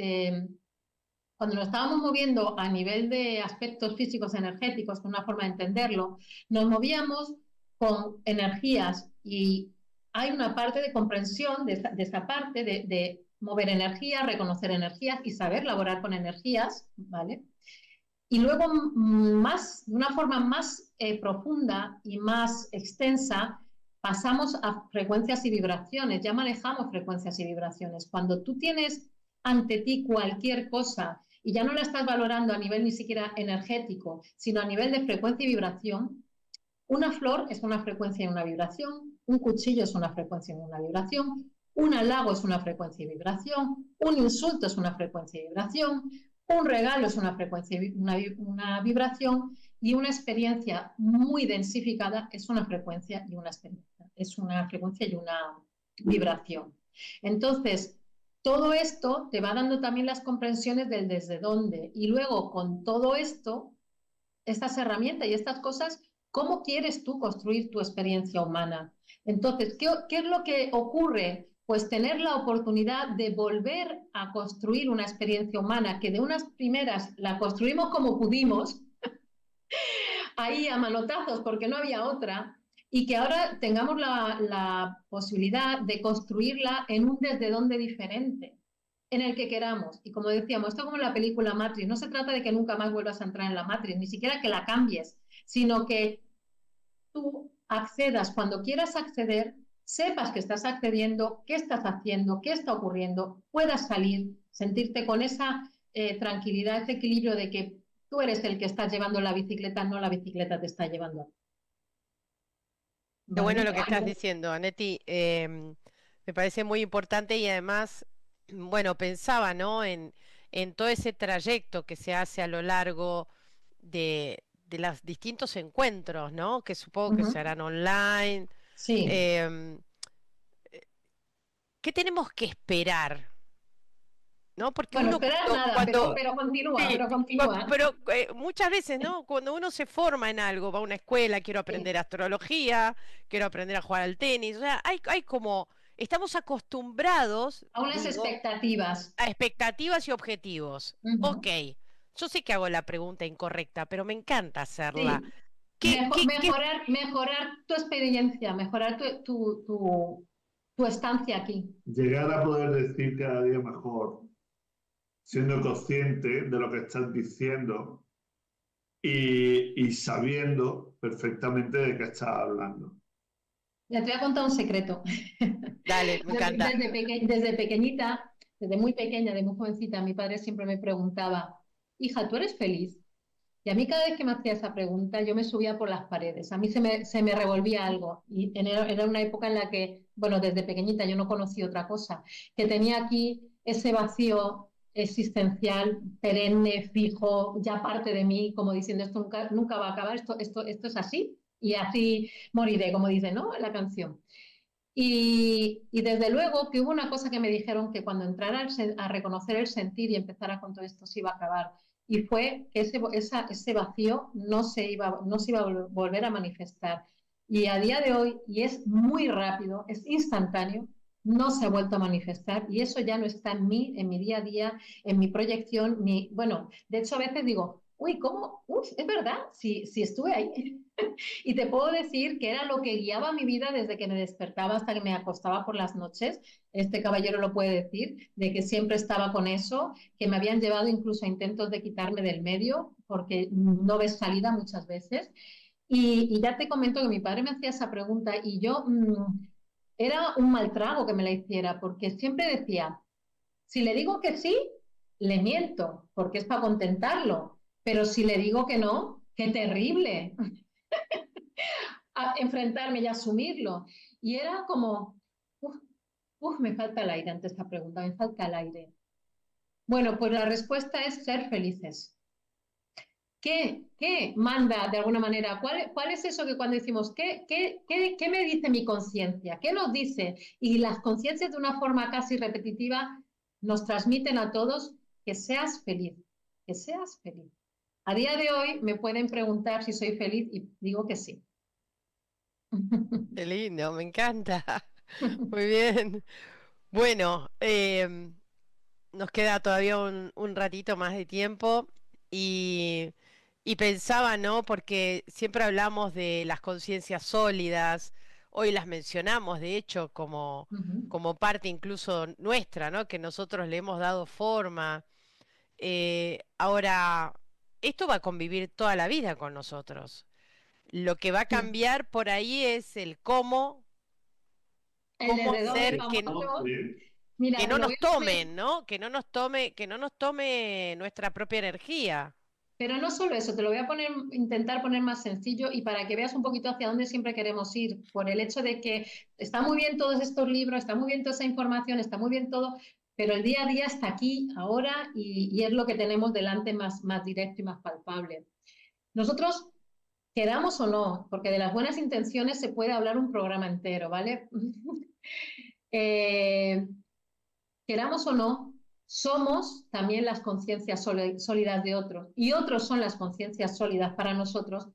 cuando nos estábamos moviendo a nivel de aspectos físicos energéticos, con una forma de entenderlo, nos movíamos con energías y hay una parte de comprensión de esa parte de mover energías, reconocer energías y saber laborar con energías, ¿vale? Y luego, de una forma más profunda y más extensa, pasamos a frecuencias y vibraciones. Ya manejamos frecuencias y vibraciones. Cuando tú tienes ante ti cualquier cosa y ya no la estás valorando a nivel ni siquiera energético, sino a nivel de frecuencia y vibración, una flor es una frecuencia y una vibración, un cuchillo es una frecuencia y una vibración, un halago es una frecuencia y vibración, un insulto es una frecuencia y vibración, un regalo es una frecuencia y una vibración y una experiencia muy densificada es una frecuencia y una experiencia, es una frecuencia y una vibración. Entonces, todo esto te va dando también las comprensiones del desde dónde y luego con todo esto, estas herramientas y estas cosas, ¿cómo quieres tú construir tu experiencia humana? Entonces, ¿qué es lo que ocurre? Pues tener la oportunidad de volver a construir una experiencia humana, que de unas primeras la construimos como pudimos, ahí a manotazos porque no había otra, y que ahora tengamos la posibilidad de construirla en un desde dónde diferente, en el que queramos. Y como decíamos, esto como la película Matrix, no se trata de que nunca más vuelvas a entrar en la Matrix, ni siquiera que la cambies, sino que tú accedas cuando quieras acceder, sepas que estás accediendo, qué estás haciendo, qué está ocurriendo, puedas salir, sentirte con esa tranquilidad, ese equilibrio de que tú eres el que estás llevando la bicicleta, no la bicicleta te está llevando. Qué bueno lo que estás diciendo, Anetti. Me parece muy importante y además, bueno, pensaba, ¿no? En todo ese trayecto que se hace a lo largo de los distintos encuentros, ¿no? Que supongo que se harán online. Sí. ¿Qué tenemos que esperar? ¿No? Porque bueno, uno esperar nada, pero continúa, sí, pero continúa. Pero muchas veces, ¿no? Cuando uno se forma en algo, va a una escuela, quiero aprender astrología, quiero aprender a jugar al tenis, o sea, hay como, estamos acostumbrados a unas expectativas. A expectativas y objetivos. Ok, yo sé que hago la pregunta incorrecta, pero me encanta hacerla. Sí. Mejorar tu experiencia, mejorar tu estancia aquí. Llegar a poder decir cada día mejor, siendo consciente de lo que estás diciendo y sabiendo perfectamente de qué estás hablando. Ya te voy a contar un secreto. Dale, me encanta. Desde pequeñita, desde muy pequeña, de muy jovencita, mi padre siempre me preguntaba, hija, ¿tú eres feliz? Y a mí cada vez que me hacía esa pregunta, yo me subía por las paredes. A mí se me revolvía algo. Y era una época en la que, bueno, desde pequeñita yo no conocía otra cosa, que tenía aquí ese vacío existencial, perenne, fijo, ya parte de mí, como diciendo esto nunca va a acabar, esto es así y así moriré, como dice, ¿no? La canción. Y desde luego que hubo una cosa que me dijeron que cuando entrara a reconocer el sentir y empezara con todo esto se iba a acabar. Y fue que ese vacío no se iba a volver a manifestar. Y a día de hoy, y es muy rápido, es instantáneo, no se ha vuelto a manifestar y eso ya no está en mi día a día, en mi proyección, ni, bueno, de hecho a veces digo, uy, ¿cómo? Uf, es verdad, si estuve ahí. Y te puedo decir que era lo que guiaba mi vida desde que me despertaba hasta que me acostaba por las noches. Este caballero lo puede decir, de que siempre estaba con eso, que me habían llevado incluso a intentos de quitarme del medio, porque no ves salida muchas veces. Y ya te comento que mi padre me hacía esa pregunta y yo era un mal trago que me la hiciera, porque siempre decía, si le digo que sí, le miento, porque es para contentarlo, pero si le digo que no, qué terrible a enfrentarme y asumirlo. Y era como, uf, me falta el aire ante esta pregunta, me falta el aire. Bueno, pues la respuesta es ser felices. ¿Qué manda de alguna manera? ¿Cuál es eso que cuando decimos, ¿qué me dice mi conciencia? ¿Qué nos dice? Y las conciencias de una forma casi repetitiva nos transmiten a todos que seas feliz, que seas feliz. A día de hoy me pueden preguntar si soy feliz y digo que sí. Qué lindo, me encanta. Muy bien. Bueno, nos queda todavía un ratito más de tiempo y, y pensaba, ¿no? Porque siempre hablamos de las conciencias sólidas, hoy las mencionamos, de hecho, como parte incluso nuestra, ¿no? Que nosotros le hemos dado forma. Ahora, esto va a convivir toda la vida con nosotros. Lo que va a Sí. cambiar por ahí es el El cómo desde dónde hacer famoso. Sí. que Mira, te no lo voy nos a poner, tomen, ¿no? Que no nos tome nuestra propia energía. pero no solo eso, te lo voy a poner, intentar poner más sencillo y para que veas un poquito hacia dónde siempre queremos ir, por el hecho de que está muy bien todos estos libros, está muy bien toda esa información, está muy bien todo, pero el día a día está aquí, ahora, y es lo que tenemos delante más directo y más palpable. Nosotros, queramos o no, porque de las buenas intenciones se puede hablar un programa entero, ¿vale? eh, queramos o no, somos también las conciencias sólidas de otros y otros son las conciencias sólidas para nosotros,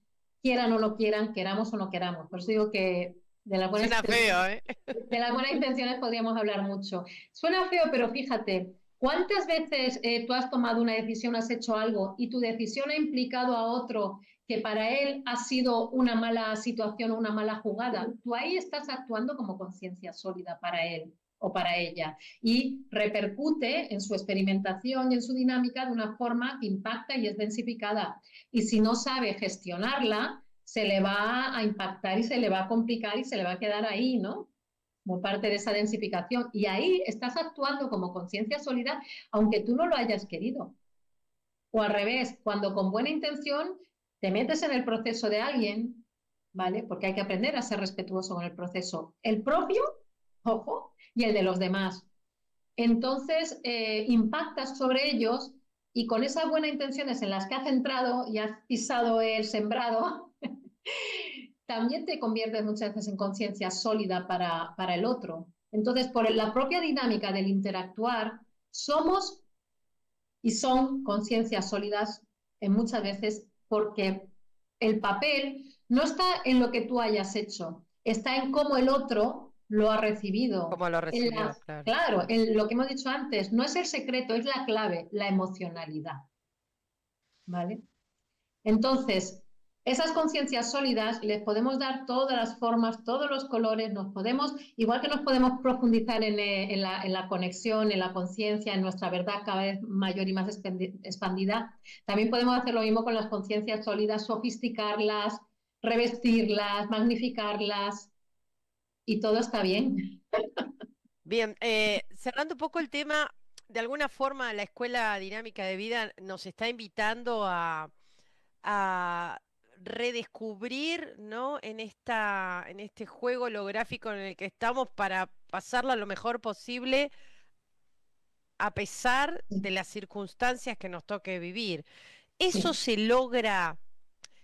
quieran o no quieran, queramos o no queramos. Por eso digo que Suena feo, ¿eh? de las buenas intenciones podríamos hablar mucho. Suena feo, pero fíjate, ¿cuántas veces tú has tomado una decisión, has hecho algo y tu decisión ha implicado a otro que para él ha sido una mala situación o una mala jugada? Tú ahí estás actuando como conciencia sólida para él o para ella y repercute en su experimentación y en su dinámica de una forma que impacta y es densificada. Y si no sabe gestionarla, se le va a impactar y se le va a complicar y se le va a quedar ahí, ¿no? Como parte de esa densificación. Y ahí estás actuando como conciencia sólida, aunque tú no lo hayas querido. O al revés, cuando con buena intención te metes en el proceso de alguien, ¿vale? Porque hay que aprender a ser respetuoso con el proceso, el propio, ojo, y el de los demás. Entonces, impactas sobre ellos y con esas buenas intenciones en las que has entrado y has pisado el sembrado, también te conviertes muchas veces en conciencia sólida para el otro. Entonces, por la propia dinámica del interactuar, somos y son conciencias sólidas en muchas veces porque el papel no está en lo que tú hayas hecho, está en cómo el otro lo ha recibido. ¿Cómo lo recibió? Claro. Claro, lo que hemos dicho antes, no es el secreto, es la clave, la emocionalidad. ¿Vale? Entonces, esas conciencias sólidas les podemos dar todas las formas, todos los colores, nos podemos, igual que nos podemos profundizar en la conexión, en la conciencia, en nuestra verdad cada vez mayor y más expandida, también podemos hacer lo mismo con las conciencias sólidas, sofisticarlas, revestirlas, magnificarlas y todo está bien. Bien, cerrando un poco el tema, de alguna forma la Escuela Dinámica de Vida nos está invitando a redescubrir, ¿no? En este juego holográfico en el que estamos para pasarla lo mejor posible a pesar Sí, de las circunstancias que nos toque vivir. sí. ¿Eso se logra?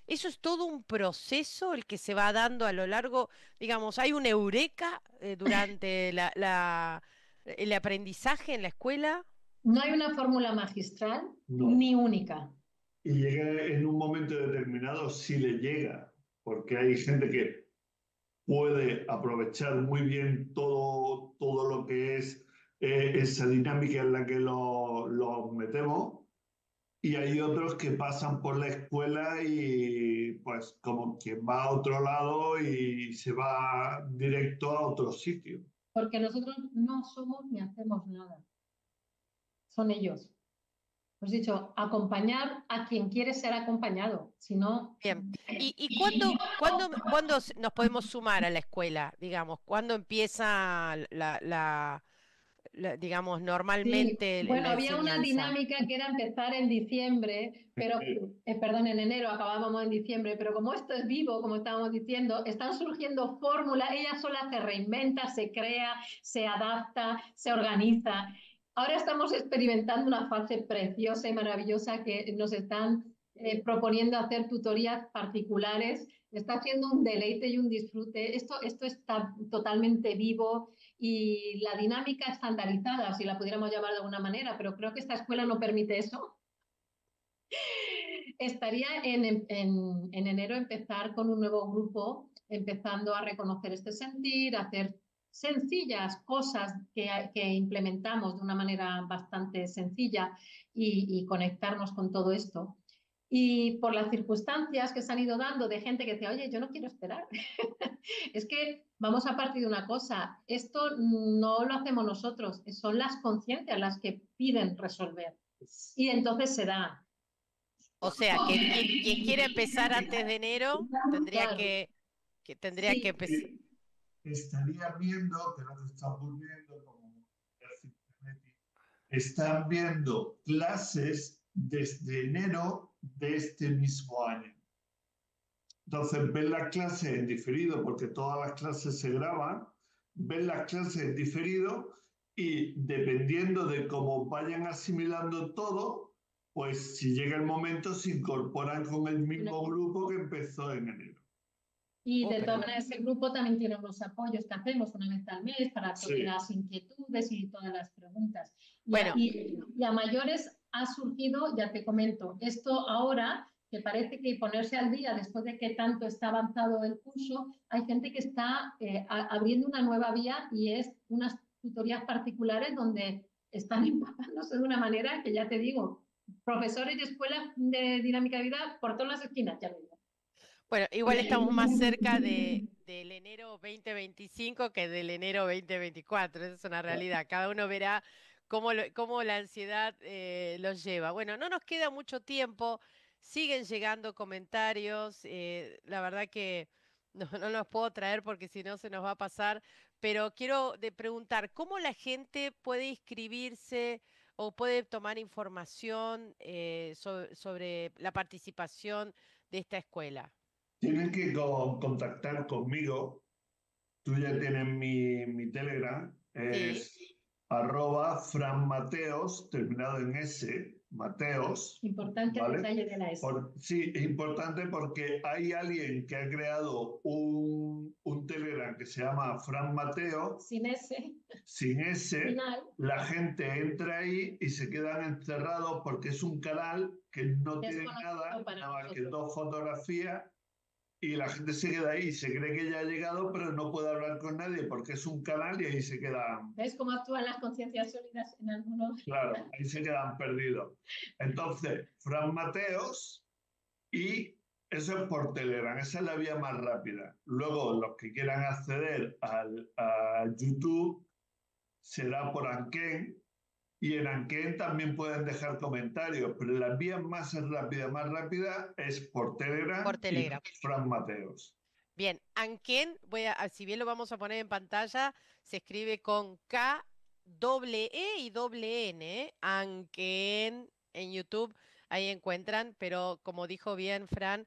¿Eso es todo un proceso el que se va dando a lo largo, digamos, hay un eureka durante el aprendizaje en la escuela? No hay una fórmula magistral No. ni única. Y llega en un momento determinado, si le llega, porque hay gente que puede aprovechar muy bien todo lo que es esa dinámica en la que los metemos, y hay otros que pasan por la escuela y pues como quien va a otro lado y se va directo a otro sitio. Porque nosotros no somos ni hacemos nada. Son ellos. Os he dicho, acompañar a quien quiere ser acompañado. Si no, Bien. ¿Y cuándo nos podemos sumar a la escuela, digamos? ¿Cuándo empieza digamos, sí, normalmente bueno, la había una enseñanza? dinámica que era empezar en diciembre, pero, perdón, en enero, acabábamos en diciembre, pero como esto es vivo, como estábamos diciendo, están surgiendo fórmulas, ella sola se reinventa, se crea, se adapta, se organiza. Ahora estamos experimentando una fase preciosa y maravillosa que nos están proponiendo hacer tutorías particulares. Está siendo un deleite y un disfrute. Esto está totalmente vivo y la dinámica estandarizada, si la pudiéramos llamar de alguna manera, pero creo que esta escuela no permite eso. Estaría en enero empezar con un nuevo grupo, empezando a reconocer este sentir, a hacer sencillas cosas que implementamos de una manera bastante sencilla y conectarnos con todo esto. Y por las circunstancias que se han ido dando de gente que dice, oye, yo no quiero esperar. Es que vamos a partir de una cosa, esto no lo hacemos nosotros, son las conciencias las que piden resolver. Y entonces se da. O sea, que quien quiera empezar antes de enero tendría Claro, tendría que sí, empezar. Estaría viendo que lo que está ocurriendo, como están viendo clases desde enero de este mismo año. Entonces, ven las clases en diferido, porque todas las clases se graban, ven las clases en diferido y dependiendo de cómo vayan asimilando todo, pues si llega el momento se incorporan con el mismo grupo que empezó en enero. y de Ok. todas maneras ese grupo también tiene unos apoyos que hacemos una vez al mes para todas Sí. las inquietudes y todas las preguntas. Bueno. Y a mayores ha surgido, ya te comento, esto ahora que parece que ponerse al día después de que tanto está avanzado el curso, hay gente que está abriendo una nueva vía y es unas tutorías particulares donde están empapándose de una manera que ya te digo, profesores de escuelas de dinámica de vida por todas las esquinas, ya lo digo. Bueno, igual estamos más cerca del enero 2025 que del enero 2024, esa es una realidad. Cada uno verá cómo la ansiedad los lleva. Bueno, no nos queda mucho tiempo, siguen llegando comentarios, la verdad que no los puedo traer porque si no se nos va a pasar, pero quiero preguntar, ¿cómo la gente puede inscribirse o puede tomar información sobre la participación de esta escuela? Tienen que contactar conmigo. Tú ya tienes mi Telegram, Sí. es @franmateos, terminado en S, Mateos, Importante el ¿vale? detalle de la S. Sí, es importante porque hay alguien que ha creado un Telegram que se llama Fran Mateo, Sin S, sin S, final. la gente entra ahí y se quedan encerrados porque es un canal que no tiene nada más que dos fotografías y la gente se queda ahí, se cree que ya ha llegado, pero no puede hablar con nadie porque es un canal y ahí se quedan. ¿Ves cómo actúan las conciencias sólidas en algunos? Claro, ahí se quedan perdidos. Entonces, Fran Mateos, y eso es por Telegram, esa es la vía más rápida. Luego, los que quieran acceder a YouTube será por Anken, y en Anken también pueden dejar comentarios, pero la vía más rápida es por Telegram Por y Telegram. Fran Mateos. Bien, Anken, si bien lo vamos a poner en pantalla, se escribe con K, doble E y doble N, ¿eh? Anken en YouTube, ahí encuentran, pero como dijo bien Fran,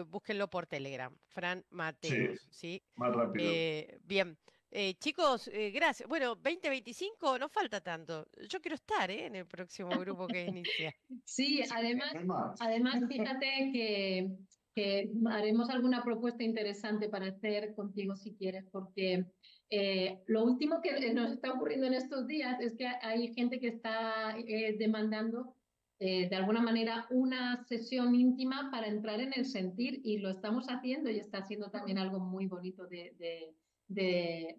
búsquenlo por Telegram, Fran Sí, Mateos, ¿sí? más rápido. Bien, Chicos, gracias. Bueno, 2025 no falta tanto. Yo quiero estar, en el próximo grupo que inicia. Sí, además fíjate que haremos alguna propuesta interesante para hacer contigo si quieres, porque lo último que nos está ocurriendo en estos días es que hay gente que está demandando de alguna manera una sesión íntima para entrar en el sentir y lo estamos haciendo y está siendo también algo muy bonito de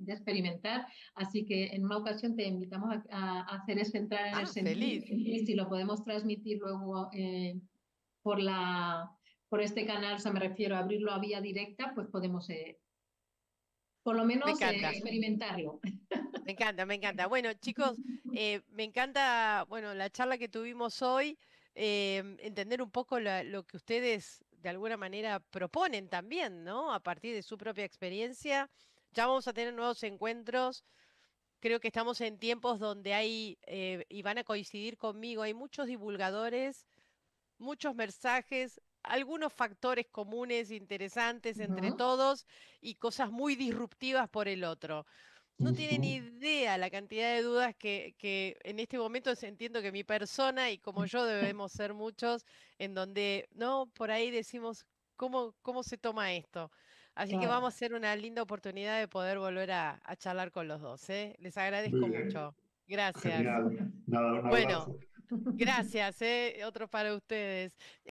experimentar. Así que en una ocasión te invitamos a hacer ese entrar en el Ah, sentir feliz. y si lo podemos transmitir luego por por este canal, o sea, me refiero a abrirlo a vía directa, pues podemos por lo Me menos encanta. experimentarlo. Me encanta, me encanta. Bueno, chicos, me encanta, bueno, la charla que tuvimos hoy, entender un poco lo que ustedes de alguna manera proponen también, ¿no? A partir de su propia experiencia. Ya vamos a tener nuevos encuentros. Creo que estamos en tiempos donde hay, y van a coincidir conmigo, hay muchos divulgadores, muchos mensajes, algunos factores comunes interesantes entre Ujú. todos y cosas muy disruptivas por el otro. No tienen idea la cantidad de dudas que en este momento entiendo que mi persona y como yo debemos ser muchos, en donde, ¿no? Por ahí decimos, ¿cómo se toma esto? Así que vamos a Claro. ser una linda oportunidad de poder volver a charlar con los dos, ¿eh? Les Muy agradezco bien, mucho. Gracias. genial. Nada, un Bueno, abrazo. gracias, ¿eh? Otro para ustedes.